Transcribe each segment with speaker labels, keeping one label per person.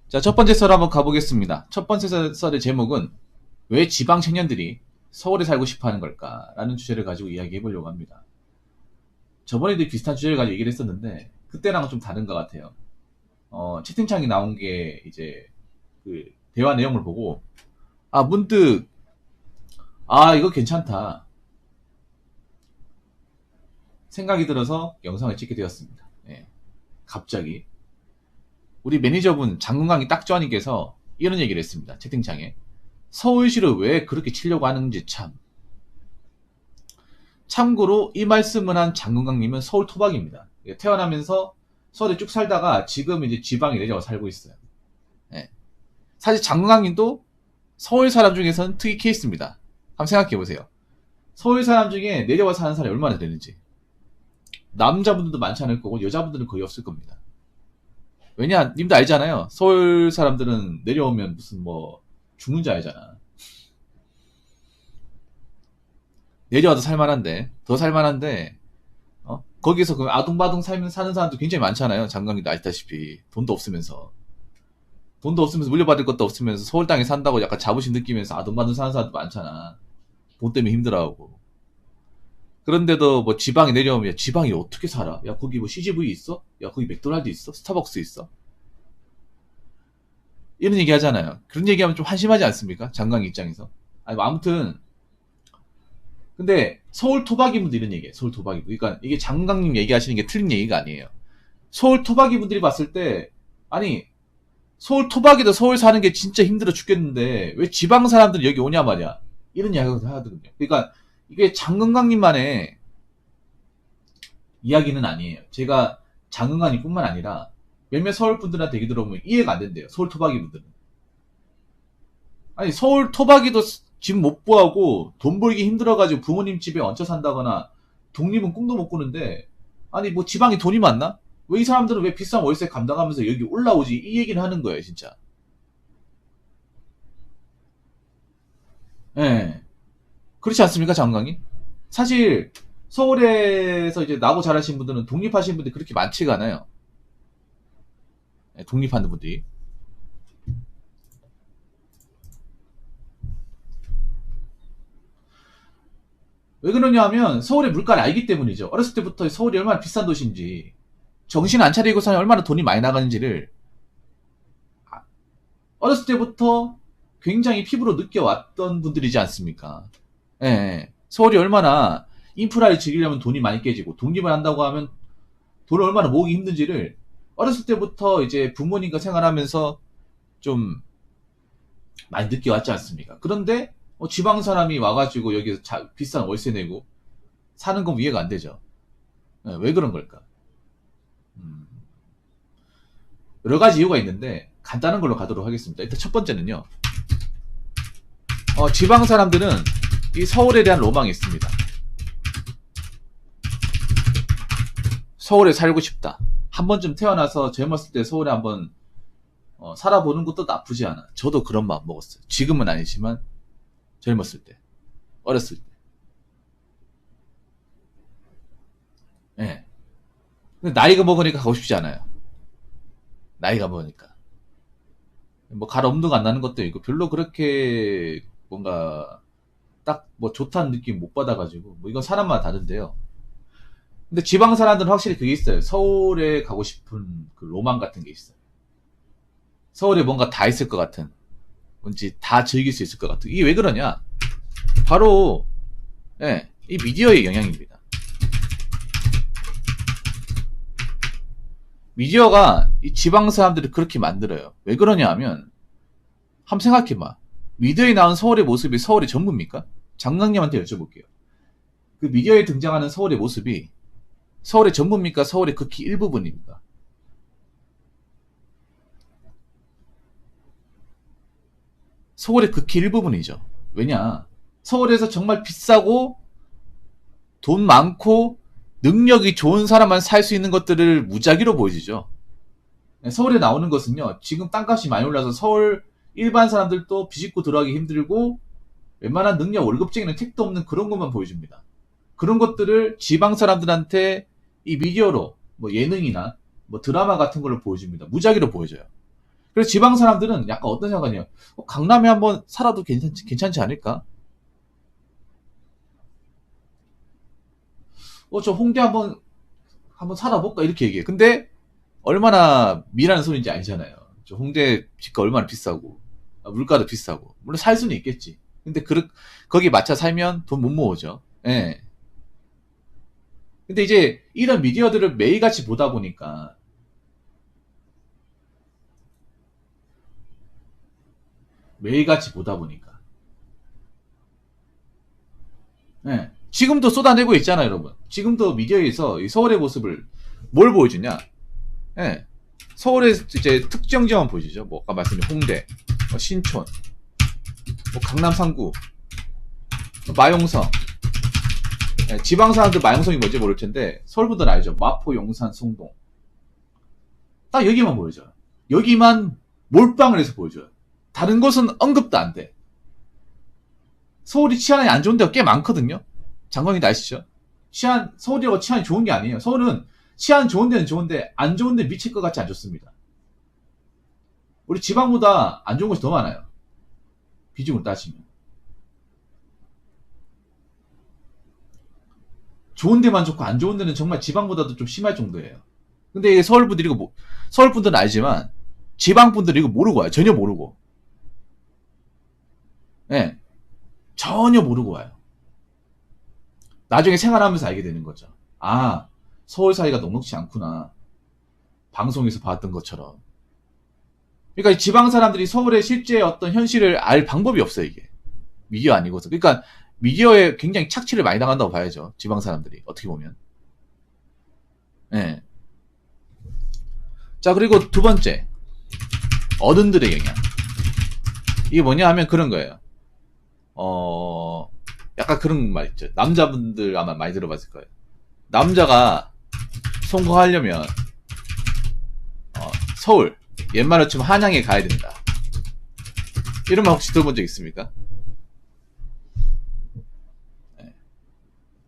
Speaker 1: 자, 첫 번째 썰 한번 가보겠습니다. 첫 번째 썰의 제목은 왜 지방 청년들이 서울에 살고 싶어 하는 걸까? 라는 주제를 가지고 이야기해 보려고 합니다. 저번에도 비슷한 주제를 가지고 얘기를 했었는데, 그때랑은 좀 다른 것 같아요. 채팅창이 나온 게 이제 그 대화 내용을 보고, 문득, 이거 괜찮다. 생각이 들어서 영상을 찍게 되었습니다. 예, 갑자기. 우리 매니저분 장건강이 딱좋아님께서 이런 얘기를 했습니다. 채팅창에. 서울시를 왜 그렇게 치려고 하는지 참. 참고로 이 말씀을 한 장건강님은 서울 토박입니다. 태어나면서 서울에 쭉 살다가 지금 이제 지방에 내려와 살고 있어요. 예. 사실 장건강님도 서울 사람 중에서는 특이 케이스입니다. 한번 생각해 보세요. 서울 사람 중에 내려와 사는 사람이 얼마나 되는지. 남자분들도 많지 않을 거고 여자분들은 거의 없을 겁니다. 왜냐, 님도 알잖아요. 서울 사람들은 내려오면 무슨 뭐 죽는 줄 알잖아. 내려와도 살만한데, 더 살만한데, 거기서 그 아둥바둥 사는 사람도 굉장히 많잖아요. 장관님도 알다시피. 돈도 없으면서 물려받을 것도 없으면서 서울 땅에 산다고 약간 자부심 느끼면서 아둥바둥 사는 사람도 많잖아. 돈 때문에 힘들어하고. 그런데도 뭐 지방에 내려오면, 야, 지방이 어떻게 살아? 야, 거기 뭐 CGV 있어? 야, 거기 맥도날드 있어? 스타벅스 있어? 이런 얘기 하잖아요. 그런 얘기하면 좀 한심하지 않습니까? 장관 입장에서. 아니, 뭐 아무튼, 근데 서울 토박이 분들 이런 얘기예요. 서울 토박이 분. 그러니까 이게 장관님 얘기하시는 게 틀린 얘기가 아니에요. 서울 토박이 분들이 봤을 때, 아니, 서울 토박이도 서울 사는 게 진짜 힘들어 죽겠는데, 왜 지방 사람들이 여기 오냐 말이야. 이런 이야기를 하거든요. 그러니까 이게 장건강님만의 이야기는 아니에요. 제가 장건강님 뿐만 아니라 몇몇 서울 분들한테 얘기 들어보면 이해가 안 된대요. 서울 토박이 분들은. 아니, 서울 토박이도 집 못 구하고 돈 벌기 힘들어가지고 부모님 집에 얹혀 산다거나 독립은 꿈도 못 꾸는데, 아니 뭐 지방에 돈이 많나? 왜 이 사람들은 왜 비싼 월세 감당하면서 여기 올라오지? 이 얘기를 하는 거예요, 진짜. 예. 그렇지 않습니까, 장관님? 사실 서울에서 이제 나고 자라신 분들은 독립하신 분들이 그렇게 많지가 않아요. 예, 독립하는 분들이. 왜 그러냐 하면 서울의 물가를 알기 때문이죠. 어렸을 때부터 서울이 얼마나 비싼 도시인지, 정신 안 차리고 사니 얼마나 돈이 많이 나가는지를 어렸을 때부터 굉장히 피부로 느껴왔던 분들이지 않습니까? 예, 예. 서울이 얼마나 인프라를 즐기려면 돈이 많이 깨지고 독립을 한다고 하면 돈을 얼마나 모으기 힘든지를 어렸을 때부터 이제 부모님과 생활하면서 좀 많이 느껴왔지 않습니까? 그런데 지방 사람이 와가지고 여기서 비싼 월세 내고 사는 건 이해가 안 되죠. 예, 왜 그런 걸까? 음, 여러 가지 이유가 있는데 간단한 걸로 가도록 하겠습니다. 일단 첫 번째는요. 지방 사람들은 이 서울에 대한 로망이 있습니다. 서울에 살고 싶다. 한 번쯤 태어나서 젊었을 때 서울에 한번 살아보는 것도 나쁘지 않아. 저도 그런 마음 먹었어요. 지금은 아니지만 젊었을 때, 어렸을 때. 예. 근데 나이가 먹으니까 가고 싶지 않아요. 나이가 먹으니까. 뭐 갈 엄두가 안 나는 것도 있고 별로 그렇게 뭔가 딱 뭐 좋다는 느낌 못 받아가지고 뭐 이건 사람마다 다른데요. 근데 지방 사람들은 확실히 그게 있어요. 서울에 가고 싶은 그 로망 같은 게 있어요. 서울에 뭔가 다 있을 것 같은, 뭔지 다 즐길 수 있을 것 같은. 이게 왜 그러냐? 바로 이 미디어의 영향입니다. 미디어가 이 지방 사람들을 그렇게 만들어요. 왜 그러냐 하면 한번 생각해봐. 미디어에 나온 서울의 모습이 서울의 전부입니까? 장강님한테 여쭤볼게요. 그 미디어에 등장하는 서울의 모습이 서울의 전부입니까? 서울의 극히 일부분입니까? 서울의 극히 일부분이죠. 왜냐? 서울에서 정말 비싸고 돈 많고 능력이 좋은 사람만 살 수 있는 것들을 무작위로 보여주죠. 서울에 나오는 것은요. 지금 땅값이 많이 올라서 서울 일반 사람들도 비집고 들어가기 힘들고 웬만한 능력 월급쟁이는 택도 없는 그런 것만 보여줍니다. 그런 것들을 지방 사람들한테 이 미디어로 뭐 예능이나 뭐 드라마 같은 걸로 보여줍니다. 무작위로 보여줘요. 그래서 지방 사람들은 약간 어떤 생각이에요? 강남에 한번 살아도 괜찮지 않을까? 저 홍대 한번 살아볼까? 이렇게 얘기해. 근데 얼마나 미라는 소리인지 알잖아요. 저 홍대 집가 얼마나 비싸고, 물가도 비싸고. 물론 살 수는 있겠지. 근데 거기 맞춰 살면 돈 못 모으죠. 예. 근데 이제 이런 미디어들을 매일같이 보다 보니까, 예. 지금도 쏟아내고 있잖아요, 여러분. 지금도 미디어에서 이 서울의 모습을 뭘 보여주냐? 예. 서울의 이제 특정 지역만 보여주죠. 뭐 아까 말씀드린 홍대, 신촌, 뭐 강남 3구, 마용성. 예, 지방 사람들 마용성이 뭔지 모를 텐데 서울 분들은 알죠. 마포, 용산, 송동. 딱 여기만 보여줘요. 여기만 몰빵을 해서 보여줘요. 다른 곳은 언급도 안 돼. 서울이 치안이 안 좋은 데가 꽤 많거든요. 장관님도 아시죠? 서울이라고 치안이 좋은 게 아니에요. 서울은 치안 좋은 데는 좋은데 안 좋은 데 미칠 것 같이 안 좋습니다. 우리 지방보다 안 좋은 곳이 더 많아요. 비중을 따지면. 좋은 데만 좋고 안 좋은 데는 정말 지방보다도 좀 심할 정도예요. 근데 이게 서울 분들은 알지만 지방 분들은 이거 모르고 와요. 전혀 모르고. 예. 네, 전혀 모르고 와요. 나중에 생활하면서 알게 되는 거죠. 아, 서울 사이가 녹록지 않구나. 방송에서 봤던 것처럼. 그러니까 지방 사람들이 서울의 실제 어떤 현실을 알 방법이 없어요, 이게. 미디어 아니고서. 그러니까 미디어에 굉장히 착취를 많이 당한다고 봐야죠. 지방 사람들이. 어떻게 보면. 예. 네. 자, 그리고 두 번째. 어른들의 영향. 이게 뭐냐 하면 그런 거예요. 약간 그런 말 있죠. 남자분들 아마 많이 들어봤을 거예요. 남자가 성공하려면 서울, 옛말로 치면 한양에 가야 된다. 이런 말 혹시 들어본 적 있습니까?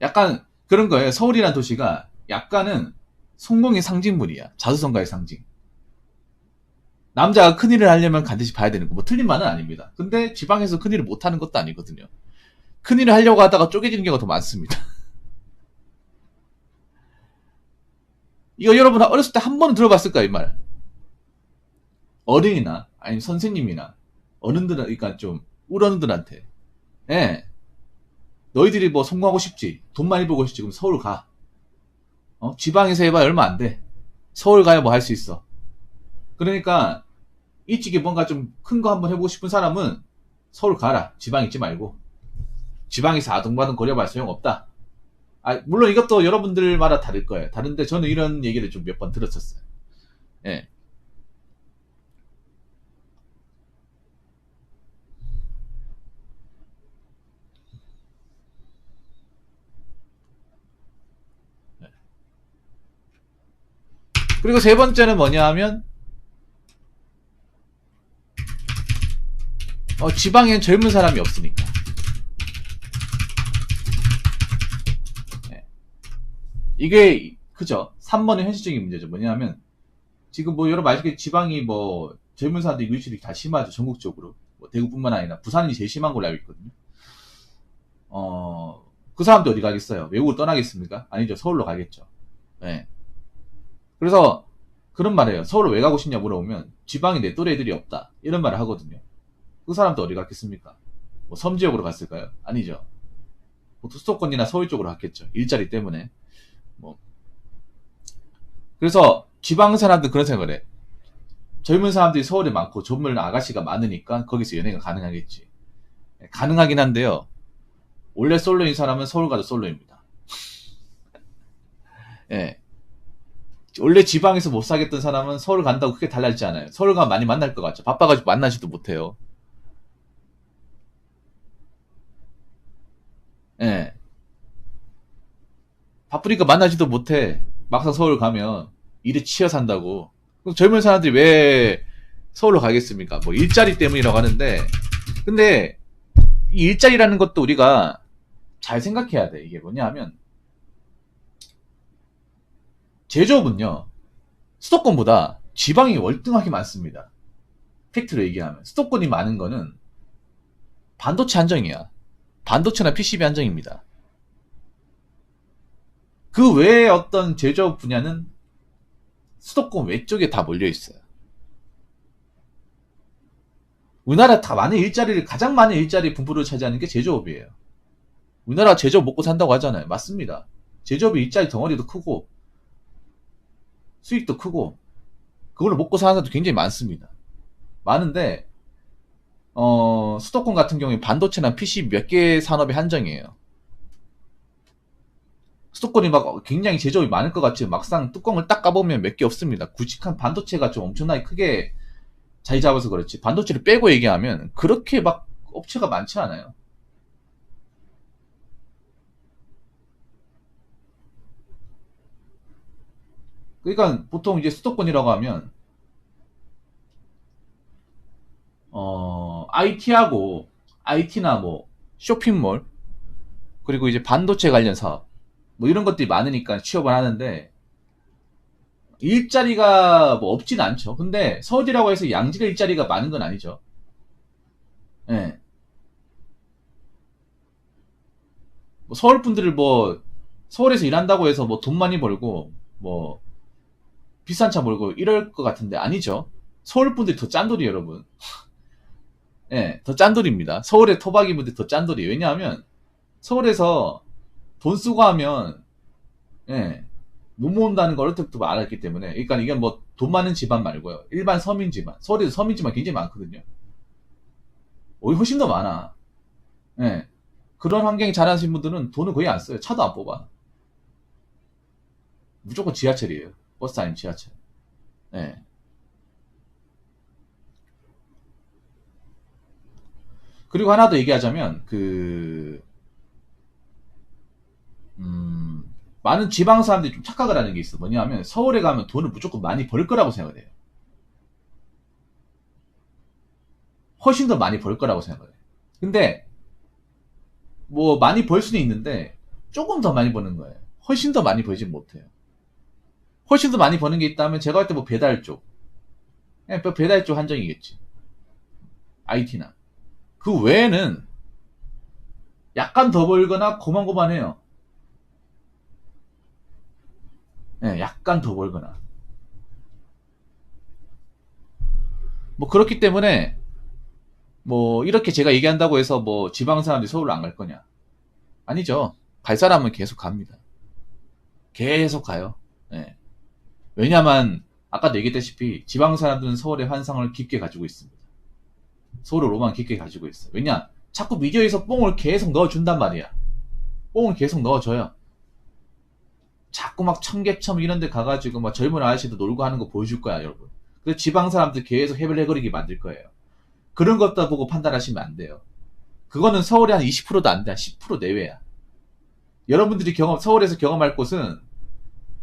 Speaker 1: 약간 그런 거예요. 서울이라는 도시가 약간은 성공의 상징물이야. 자수성가의 상징. 남자가 큰일을 하려면 반드시 봐야 되는 거. 뭐 틀린 말은 아닙니다. 근데 지방에서 큰일을 못하는 것도 아니거든요. 큰일을 하려고 하다가 쪼개지는 경우가 더 많습니다. 이거 여러분 어렸을 때 한 번은 들어봤을까요, 이 말? 어른이나 아니면 선생님이나 어른들은, 그러니까 좀 우러른들한테, 예, 너희들이 뭐 성공하고 싶지, 돈 많이 벌고 싶지, 그럼 서울 가. 지방에서 해봐야 얼마 안 돼. 서울 가야 뭐 할 수 있어. 그러니까 이쪽에 뭔가 좀 큰 거 한번 해보고 싶은 사람은 서울 가라. 지방 있지 말고. 지방에서 아둥바둥 거려봐야 소용없다. 물론 이것도 여러분들마다 다를 거예요. 다른데 저는 이런 얘기를 좀 몇 번 들었었어요. 예. 그리고 세 번째는 뭐냐 하면 지방엔 젊은 사람이 없으니까. 네. 이게 그죠. 3번의 현실적인 문제죠. 뭐냐면 지금 뭐 여러분 아시겠지만 지방이 뭐 젊은 사람들이 유출이 다 심하죠. 전국적으로. 뭐 대구뿐만 아니라 부산이 제일 심한 걸로 알고 있거든요. 그 사람들 어디 가겠어요? 외국으로 떠나겠습니까? 아니죠. 서울로 가겠죠. 네. 그래서 그런 말이에요. 서울로 왜 가고 싶냐 물어보면 지방에 내 또래 애들이 없다. 이런 말을 하거든요. 그 사람도 어디 갔겠습니까? 뭐 섬 지역으로 갔을까요? 아니죠. 뭐 수도권이나 서울 쪽으로 갔겠죠. 일자리 때문에. 뭐. 그래서 지방 사람들 그런 생각을 해. 젊은 사람들이 서울에 많고 젊은 아가씨가 많으니까 거기서 연애가 가능하겠지. 가능하긴 한데요. 원래 솔로인 사람은 서울 가도 솔로입니다. 예. 원래 지방에서 못 사겠던 사람은 서울 간다고 크게 달라지지 않아요. 서울 가면 많이 만날 것 같죠. 바빠가지고 만나지도 못해요. 예. 바쁘니까 만나지도 못해. 막상 서울 가면 일에 치여 산다고. 그럼 젊은 사람들이 왜 서울로 가겠습니까? 뭐 일자리 때문이라고 하는데, 근데 이 일자리라는 것도 우리가 잘 생각해야 돼. 이게 뭐냐 하면 제조업은요 수도권보다 지방이 월등하게 많습니다. 팩트로 얘기하면. 수도권이 많은 거는 반도체 한정이야. 반도체나 PCB 한정입니다. 그 외에 어떤 제조업 분야는 수도권 외쪽에 다 몰려 있어요. 우리나라 다 많은 일자리를, 가장 많은 일자리 분포를 차지하는 게 제조업이에요. 우리나라 제조업 먹고 산다고 하잖아요. 맞습니다. 제조업이 일자리 덩어리도 크고 수익도 크고 그걸로 먹고 사는 사람도 굉장히 많습니다. 많은데 수도권 같은 경우에 반도체나 PC 몇 개 산업의 한정이에요. 수도권이 막 굉장히 제조업이 많을 것 같지 막상 뚜껑을 딱 까보면 몇 개 없습니다. 굵직한 반도체가 좀 엄청나게 크게 자리 잡아서 그렇지 반도체를 빼고 얘기하면 그렇게 막 업체가 많지 않아요. 그러니까 보통 이제 수도권이라고 하면 IT하고 IT나 뭐 쇼핑몰 그리고 이제 반도체 관련 사업 뭐 이런 것들이 많으니까 취업을 하는데 일자리가 뭐 없진 않죠. 근데 서울이라고 해서 양질의 일자리가 많은 건 아니죠. 예. 뭐 서울 분들을 뭐 서울에서 일한다고 해서 뭐 돈 많이 벌고 뭐 비싼 차 몰고 이럴 것 같은데 아니죠. 서울 분들이 더 짠돌이 여러분. 예, 더 짠돌입니다. 서울의 토박이 분들이 더 짠돌이. 왜냐하면 서울에서 돈 쓰고 하면 예, 못 모은다는 걸 어릴 때부터 알았기 때문에. 그러니까 이게 뭐 돈 많은 집안 말고요. 일반 서민 집안. 서울에도 서민 집안 굉장히 많거든요. 오히려 훨씬 더 많아. 예. 그런 환경에 자라신 분들은 돈을 거의 안 써요. 차도 안 뽑아. 무조건 지하철이에요. 버스 아니면 지하철. 예. 그리고 하나 더 얘기하자면 많은 지방 사람들이 좀 착각을 하는 게 있어. 뭐냐면 서울에 가면 돈을 무조건 많이 벌 거라고 생각을 해요. 훨씬 더 많이 벌 거라고 생각을 해요. 근데 뭐 많이 벌 수는 있는데 조금 더 많이 버는 거예요. 훨씬 더 많이 벌진 못해요. 훨씬 더 많이 버는 게 있다면 제가 할 때 뭐 배달 쪽, 배달 쪽 한정이겠지. IT나 그 외에는 약간 더 벌거나 고만고만해요. 예, 약간 더 벌거나. 뭐 그렇기 때문에 뭐 이렇게 제가 얘기한다고 해서 뭐 지방 사람들이 서울로 안 갈 거냐? 아니죠. 갈 사람은 계속 갑니다. 계속 가요. 예. 왜냐면 아까도 얘기했다시피 지방 사람들은 서울의 환상을 깊게 가지고 있습니다. 서울의 로망 깊게 가지고 있어. 왜냐? 자꾸 미디어에서 뽕을 계속 넣어준단 말이야. 뽕을 계속 넣어줘요. 자꾸 막 청계천 이런 데 가가지고 막 젊은 아저씨도 놀고 하는 거 보여줄 거야, 여러분. 그래서 지방 사람들 계속 해벌해거리게 만들 거예요. 그런 것도 보고 판단하시면 안 돼요. 그거는 서울의 한 20%도 안 돼. 한 10% 내외야. 여러분들이 서울에서 경험할 곳은,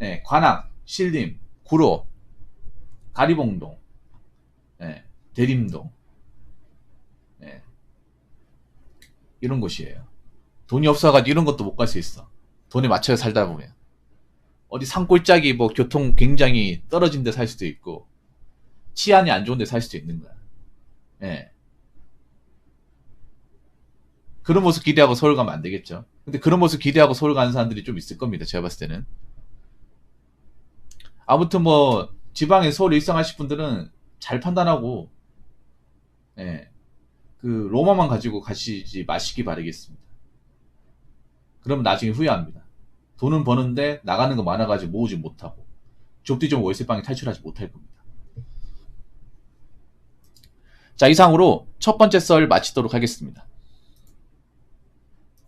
Speaker 1: 예, 관악, 신림, 구로, 가리봉동, 예, 대림동, 예, 이런 곳이에요. 돈이 없어가지고 이런 것도 못 갈 수 있어. 돈에 맞춰서 살다 보면. 어디 산골짜기 뭐 교통 굉장히 떨어진 데 살 수도 있고, 치안이 안 좋은 데 살 수도 있는 거야. 예. 그런 모습 기대하고 서울 가면 안 되겠죠. 근데 그런 모습 기대하고 서울 가는 사람들이 좀 있을 겁니다. 제가 봤을 때는. 아무튼 뭐 지방에 서울 일상하실 분들은 잘 판단하고 예, 그 로마만 가지고 가시지 마시기 바라겠습니다. 그러면 나중에 후회합니다. 돈은 버는데 나가는 거 많아가지고 모으지 못하고 좁디좁은 월세방에 탈출하지 못할 겁니다. 자, 이상으로 첫 번째 썰 마치도록 하겠습니다.